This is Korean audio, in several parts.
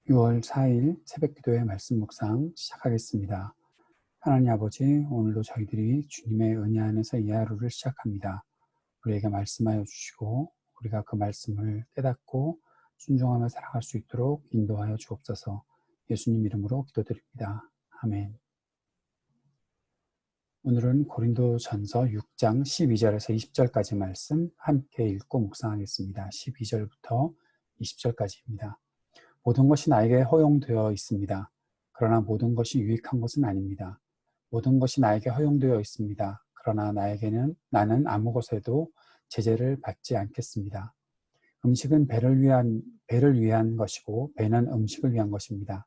6월 4일 새벽기도의 말씀 묵상 시작하겠습니다. 하나님 아버지, 오늘도 저희들이 주님의 은혜 안에서 이 하루를 시작합니다. 우리에게 말씀하여 주시고 우리가 그 말씀을 깨닫고 순종하며 살아갈 수 있도록 인도하여 주옵소서. 예수님 이름으로 기도드립니다. 아멘. 오늘은 고린도전서 6장 12절에서 20절까지 말씀 함께 읽고 묵상하겠습니다. 12절부터 20절까지입니다. 모든 것이 나에게 허용되어 있습니다. 그러나 모든 것이 유익한 것은 아닙니다. 모든 것이 나에게 허용되어 있습니다. 그러나 나는 아무 것에도 제재를 받지 않겠습니다. 음식은 배를 위한 것이고 배는 음식을 위한 것입니다.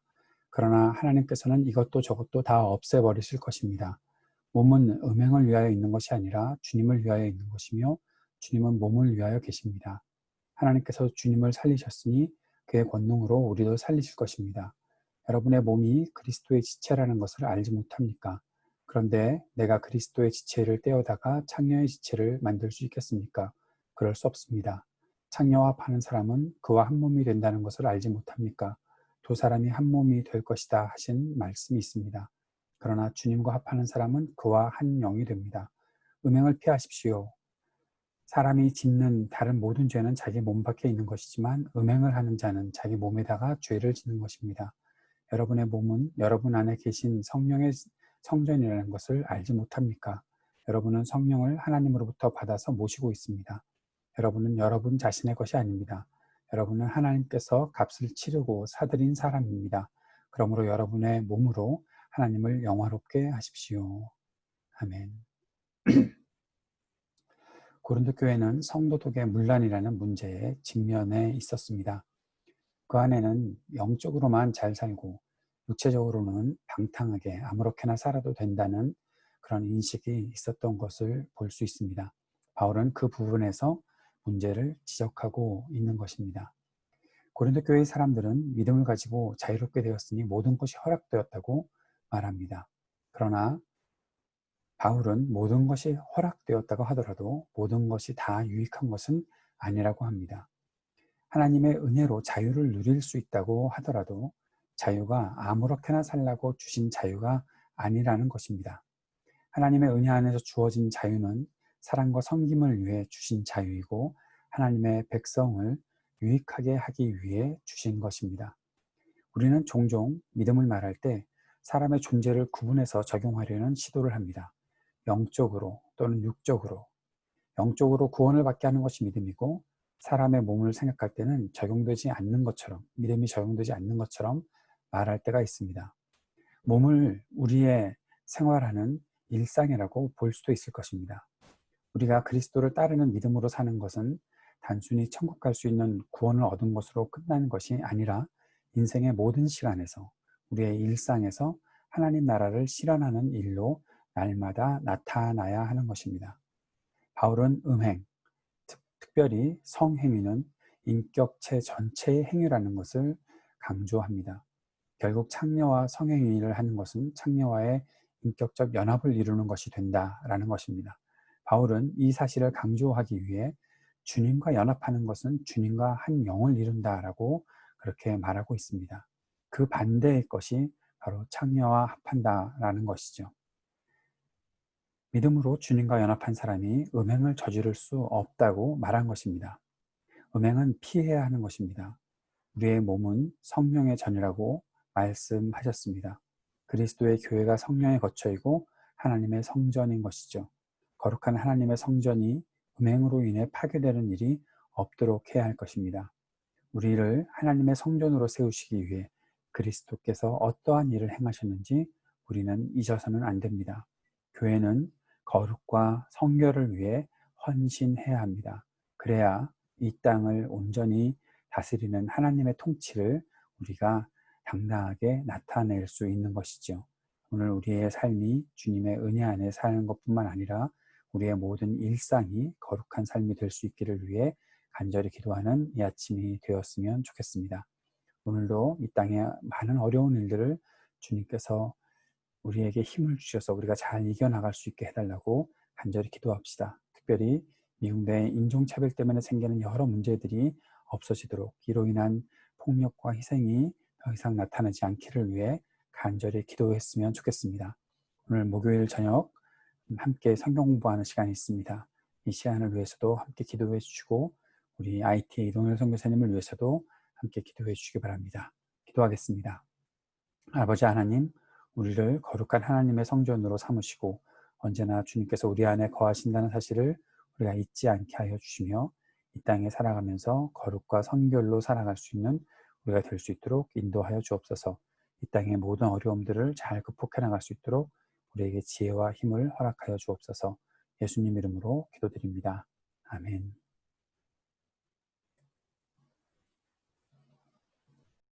그러나 하나님께서는 이것도 저것도 다 없애버리실 것입니다. 몸은 음행을 위하여 있는 것이 아니라 주님을 위하여 있는 것이며 주님은 몸을 위하여 계십니다. 하나님께서 주님을 살리셨으니 그의 권능으로 우리도 살리실 것입니다. 여러분의 몸이 그리스도의 지체라는 것을 알지 못합니까? 그런데 내가 그리스도의 지체를 떼어다가 창녀의 지체를 만들 수 있겠습니까? 그럴 수 없습니다. 창녀와 파는 사람은 그와 한 몸이 된다는 것을 알지 못합니까? 두 사람이 한 몸이 될 것이다 하신 말씀이 있습니다. 그러나 주님과 합하는 사람은 그와 한 영이 됩니다. 음행을 피하십시오. 사람이 짓는 다른 모든 죄는 자기 몸 밖에 있는 것이지만 음행을 하는 자는 자기 몸에다가 죄를 짓는 것입니다. 여러분의 몸은 여러분 안에 계신 성령의 성전이라는 것을 알지 못합니까? 여러분은 성령을 하나님으로부터 받아서 모시고 있습니다. 여러분은 여러분 자신의 것이 아닙니다. 여러분은 하나님께서 값을 치르고 사들인 사람입니다. 그러므로 여러분의 몸으로 하나님을 영화롭게 하십시오. 아멘. 고린도 교회는 성도독의 문란이라는 문제에 직면해 있었습니다. 그 안에는 영적으로만 잘 살고 육체적으로는 방탕하게 아무렇게나 살아도 된다는 그런 인식이 있었던 것을 볼 수 있습니다. 바울은 그 부분에서 문제를 지적하고 있는 것입니다. 고린도 교회의 사람들은 믿음을 가지고 자유롭게 되었으니 모든 것이 허락되었다고 말합니다. 그러나 바울은 모든 것이 허락되었다고 하더라도 모든 것이 다 유익한 것은 아니라고 합니다. 하나님의 은혜로 자유를 누릴 수 있다고 하더라도 자유가 아무렇게나 살라고 주신 자유가 아니라는 것입니다. 하나님의 은혜 안에서 주어진 자유는 사랑과 섬김을 위해 주신 자유이고 하나님의 백성을 유익하게 하기 위해 주신 것입니다. 우리는 종종 믿음을 말할 때 사람의 존재를 구분해서 적용하려는 시도를 합니다. 영적으로 또는 육적으로. 영적으로 구원을 받게 하는 것이 믿음이고 사람의 몸을 생각할 때는 적용되지 않는 것처럼, 믿음이 적용되지 않는 것처럼 말할 때가 있습니다. 몸을 우리의 생활하는 일상이라고 볼 수도 있을 것입니다. 우리가 그리스도를 따르는 믿음으로 사는 것은 단순히 천국 갈 수 있는 구원을 얻은 것으로 끝나는 것이 아니라 인생의 모든 시간에서 우리의 일상에서 하나님 나라를 실현하는 일로 날마다 나타나야 하는 것입니다. 바울은 음행, 특별히 성행위는 인격체 전체의 행위라는 것을 강조합니다. 결국 창녀와 성행위를 하는 것은 창녀와의 인격적 연합을 이루는 것이 된다라는 것입니다. 바울은 이 사실을 강조하기 위해 주님과 연합하는 것은 주님과 한 영을 이룬다라고 그렇게 말하고 있습니다. 그 반대의 것이 바로 창녀와 합한다라는 것이죠. 믿음으로 주님과 연합한 사람이 음행을 저지를 수 없다고 말한 것입니다. 음행은 피해야 하는 것입니다. 우리의 몸은 성령의 전이라고 말씀하셨습니다. 그리스도의 교회가 성령의 거처이고 하나님의 성전인 것이죠. 거룩한 하나님의 성전이 음행으로 인해 파괴되는 일이 없도록 해야 할 것입니다. 우리를 하나님의 성전으로 세우시기 위해 그리스도께서 어떠한 일을 행하셨는지 우리는 잊어서는 안 됩니다. 교회는 거룩과 성결을 위해 헌신해야 합니다. 그래야 이 땅을 온전히 다스리는 하나님의 통치를 우리가 당당하게 나타낼 수 있는 것이죠. 오늘 우리의 삶이 주님의 은혜 안에 사는 것뿐만 아니라 우리의 모든 일상이 거룩한 삶이 될 수 있기를 위해 간절히 기도하는 이 아침이 되었으면 좋겠습니다. 오늘도 이 땅에 많은 어려운 일들을 주님께서 우리에게 힘을 주셔서 우리가 잘 이겨나갈 수 있게 해달라고 간절히 기도합시다. 특별히 미국 내 인종차별 때문에 생기는 여러 문제들이 없어지도록 이로 인한 폭력과 희생이 더 이상 나타나지 않기를 위해 간절히 기도했으면 좋겠습니다. 오늘 목요일 저녁 함께 성경 공부하는 시간이 있습니다. 이 시간을 위해서도 함께 기도해 주시고 우리 IT 이동열 선교사님을 위해서도 함께 기도해 주시기 바랍니다. 기도하겠습니다. 아버지 하나님, 우리를 거룩한 하나님의 성전으로 삼으시고 언제나 주님께서 우리 안에 거하신다는 사실을 우리가 잊지 않게 하여 주시며 이 땅에 살아가면서 거룩과 성결로 살아갈 수 있는 우리가 될 수 있도록 인도하여 주옵소서. 이 땅의 모든 어려움들을 잘 극복해 나갈 수 있도록 우리에게 지혜와 힘을 허락하여 주옵소서. 예수님 이름으로 기도드립니다. 아멘.